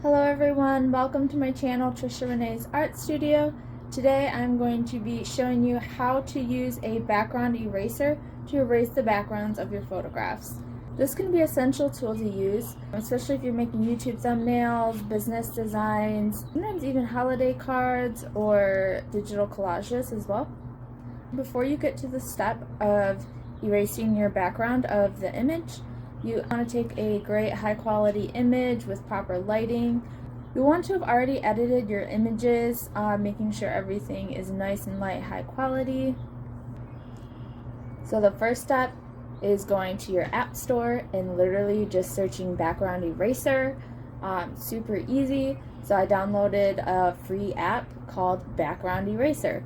Hello everyone, welcome to my channel, Trisha Renee's Art Studio. Today I'm going to be showing you how to use a background eraser to erase the backgrounds of your photographs. This can be an essential tool to use, especially if you're making YouTube thumbnails, business designs, sometimes even holiday cards or digital collages as well. Before you get to the step of erasing your background of the image, you want to take a great high quality image with proper lighting. You want to have already edited your images, making sure everything is nice and light, high quality. So the first step is going to your app store and literally just searching background eraser. Super easy. So I downloaded a free app called Background Eraser.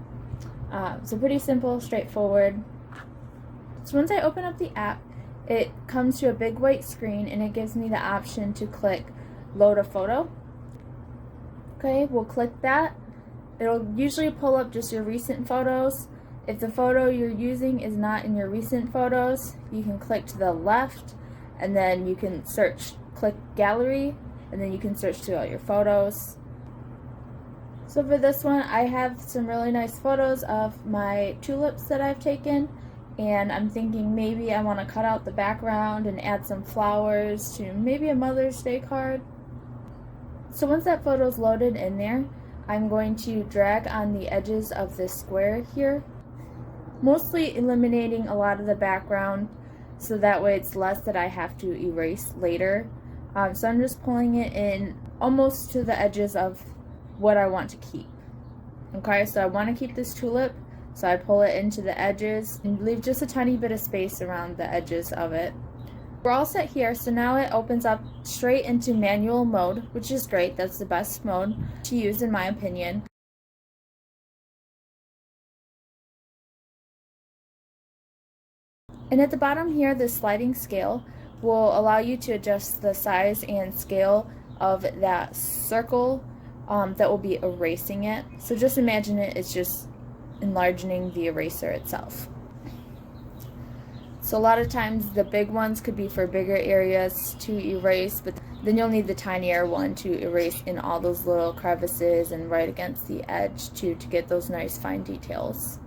So pretty simple, straightforward. So once I open up the app, it comes to a big white screen and it gives me the option to click load a photo. Okay, we'll click that. It'll usually pull up just your recent photos. If the photo you're using is not in your recent photos, you can click to the left and then you can click gallery, and then you can search through all your photos. So for this one, I have some really nice photos of my tulips that I've taken. And I'm thinking maybe I want to cut out the background and add some flowers to maybe a Mother's Day card. So once that photo is loaded in there, I'm going to drag on the edges of this square here, mostly eliminating a lot of the background so that way it's less that I have to erase later. So I'm just pulling it in almost to the edges of what I want to keep. Okay, so I want to keep this tulip. So I pull it into the edges and leave just a tiny bit of space around the edges of it. We're all set here, so now it opens up straight into manual mode, which is great. That's the best mode to use in my opinion. And at the bottom here, the sliding scale will allow you to adjust the size and scale of that circle that will be erasing it. So just imagine it's just enlarging the eraser itself. So a lot of times the big ones could be for bigger areas to erase, but then you'll need the tinier one to erase in all those little crevices and right against the edge to get those nice fine details.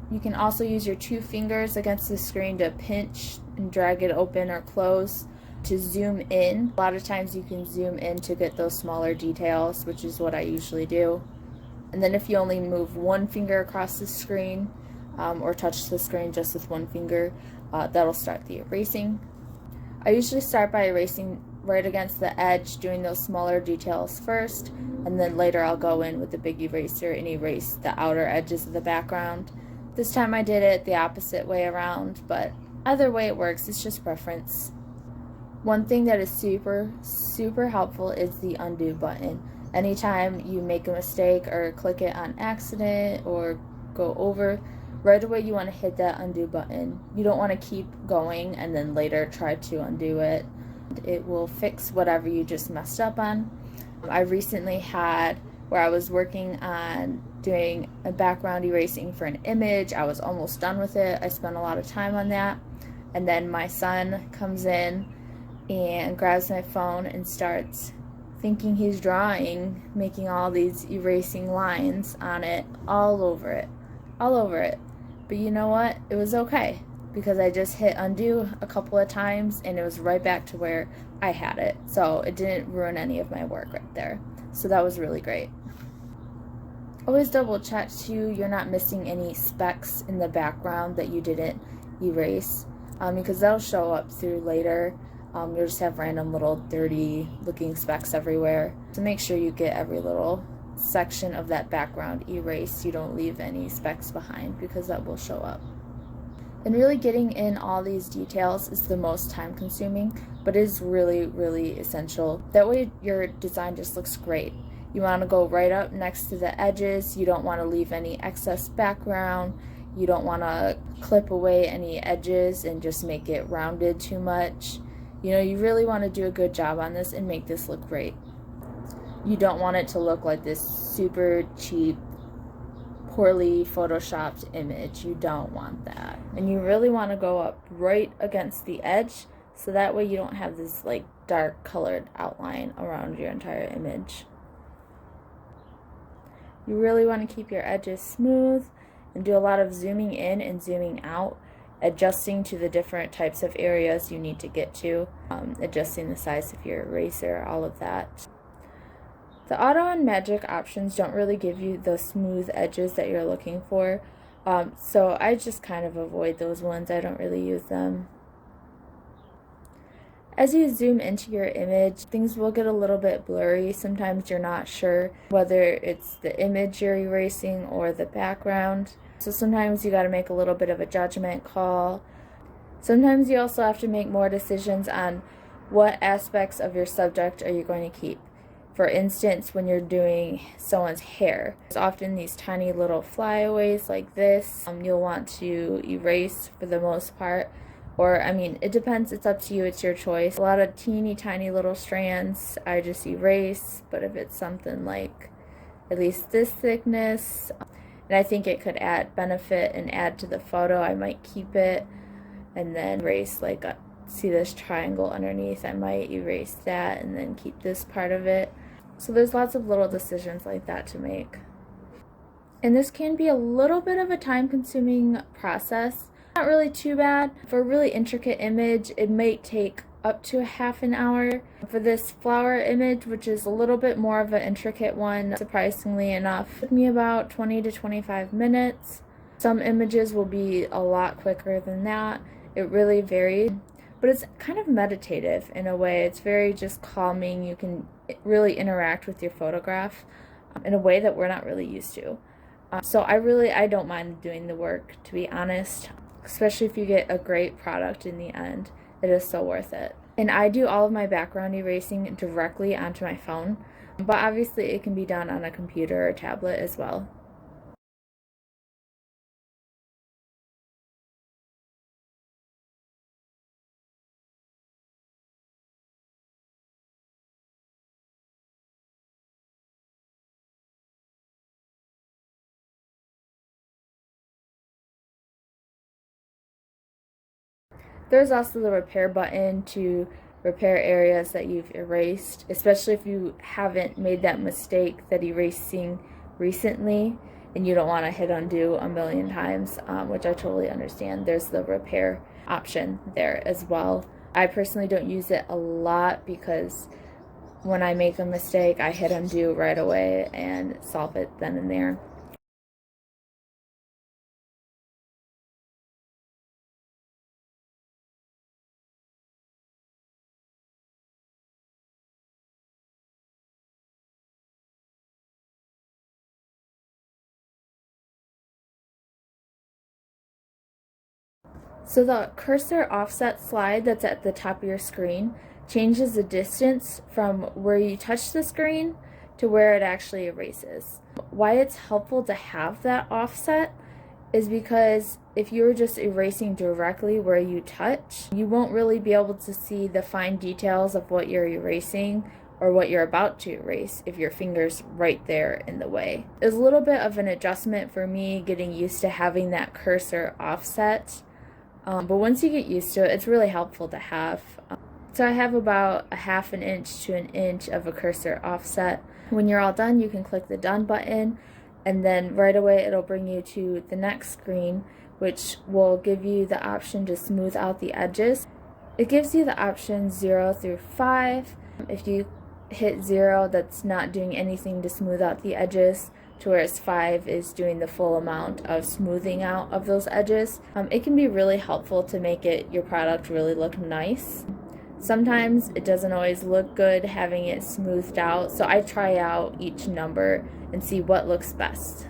You can also use your 2 fingers against the screen to pinch and drag it open or close to zoom in. A lot of times you can zoom in to get those smaller details, which is what I usually do. And then if you only move 1 finger across the screen or touch the screen just with 1 finger, that'll start the erasing. I usually start by erasing right against the edge, doing those smaller details first, and then later I'll go in with the big eraser and erase the outer edges of the background. This time I did it the opposite way around, but either way it works, it's just preference. One thing that is super helpful is the undo button. Anytime you make a mistake or click it on accident or go over, right away you want to hit that undo button. You don't want to keep going and then later try to undo it. It will fix whatever you just messed up on. I recently had where I was working on doing a background erasing for an image. I was almost done with it. I spent a lot of time on that. And then my son comes in and grabs my phone and starts thinking he's drawing, making all these erasing lines on it, all over it. But you know what? It was okay, because I just hit undo a couple of times and it was right back to where I had it. So it didn't ruin any of my work right there. So that was really great. Always double check too, you're not missing any specks in the background that you didn't erase, because that'll show up through later. You'll just have random little dirty looking specks everywhere. So make sure you get every little section of that background erased. You don't leave any specks behind, because that will show up. And really getting in all these details is the most time consuming, but it is really essential. That way your design just looks great. You want to go right up next to the edges. You don't want to leave any excess background. You don't want to clip away any edges and just make it rounded too much. You know, you really want to do a good job on this and make this look great. You don't want it to look like this super cheap, poorly photoshopped image. You don't want that. And you really want to go up right against the edge, so that way you don't have this like dark colored outline around your entire image. You really want to keep your edges smooth and do a lot of zooming in and zooming out, adjusting to the different types of areas you need to get to, adjusting the size of your eraser, all of that. The auto and magic options don't really give you those smooth edges that you're looking for, so I just kind of avoid those ones. I don't really use them. As you zoom into your image, things will get a little bit blurry. Sometimes you're not sure whether it's the image you're erasing or the background. So sometimes you got to make a little bit of a judgment call. Sometimes you also have to make more decisions on what aspects of your subject are you going to keep. For instance, when you're doing someone's hair, there's often these tiny little flyaways like this. You'll want to erase for the most part. Or, I mean, it depends. It's up to you. It's your choice. A lot of teeny tiny little strands, I just erase. But if it's something like at least this thickness, and I think it could add benefit and add to the photo, I might keep it and then erase, like, see this triangle underneath, I might erase that and then keep this part of it. So there's lots of little decisions like that to make. And this can be a little bit of a time-consuming process. Not really too bad. For a really intricate image, it might take up to a half an hour. For this flower image, which is a little bit more of an intricate one, surprisingly enough, it took me about 20 to 25 minutes. Some images will be a lot quicker than that. It really varies. But it's kind of meditative in a way. It's very just calming. You can really interact with your photograph in a way that we're not really used to. So I don't mind doing the work, to be honest, especially if you get a great product in the end. It is so worth it. And I do all of my background erasing directly onto my phone, but obviously it can be done on a computer or tablet as well. There's also the repair button to repair areas that you've erased, especially if you haven't made that mistake that erasing recently and you don't want to hit undo a million times, which I totally understand. There's the repair option there as well. I personally don't use it a lot because when I make a mistake, I hit undo right away and solve it then and there. So the cursor offset slide that's at the top of your screen changes the distance from where you touch the screen to where it actually erases. Why it's helpful to have that offset is because if you're just erasing directly where you touch, you won't really be able to see the fine details of what you're erasing or what you're about to erase if your finger's right there in the way. It's a little bit of an adjustment for me getting used to having that cursor offset. But once you get used to it, it's really helpful to have. So I have about a half an inch to an inch of a cursor offset. When you're all done, you can click the done button, and then right away it'll bring you to the next screen, which will give you the option to smooth out the edges. It gives you the option 0 through 5. If you hit 0, that's not doing anything to smooth out the edges, to whereas 5 is doing the full amount of smoothing out of those edges. It can be really helpful to make your product really look nice. Sometimes it doesn't always look good having it smoothed out, so I try out each number and see what looks best.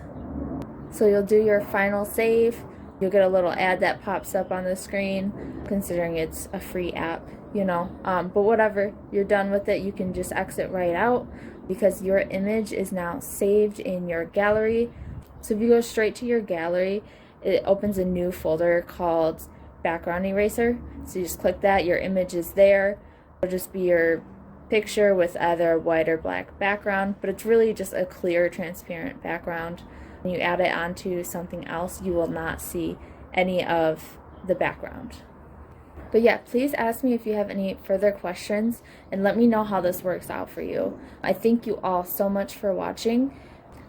So you'll do your final save. You'll get a little ad that pops up on the screen, considering it's a free app, but whatever, you're done with it, you can just exit right out because your image is now saved in your gallery. So if you go straight to your gallery, it opens a new folder called background eraser. So you just click that, your image is there. It'll just be your picture with either a white or black background, but it's really just a clear, transparent background. When you add it onto something else, you will not see any of the background. But yeah, please ask me if you have any further questions and let me know how this works out for you. I thank you all so much for watching,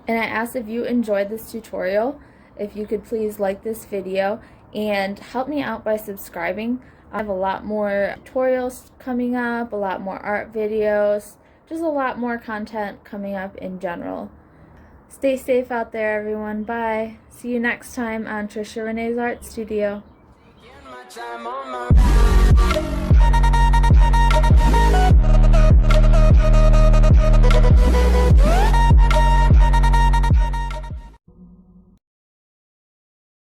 and I ask if you enjoyed this tutorial, if you could please like this video and help me out by subscribing. I have a lot more tutorials coming up, a lot more art videos, just a lot more content coming up in general. Stay safe out there, everyone. Bye. See you next time on Trisha Renee's Art Studio.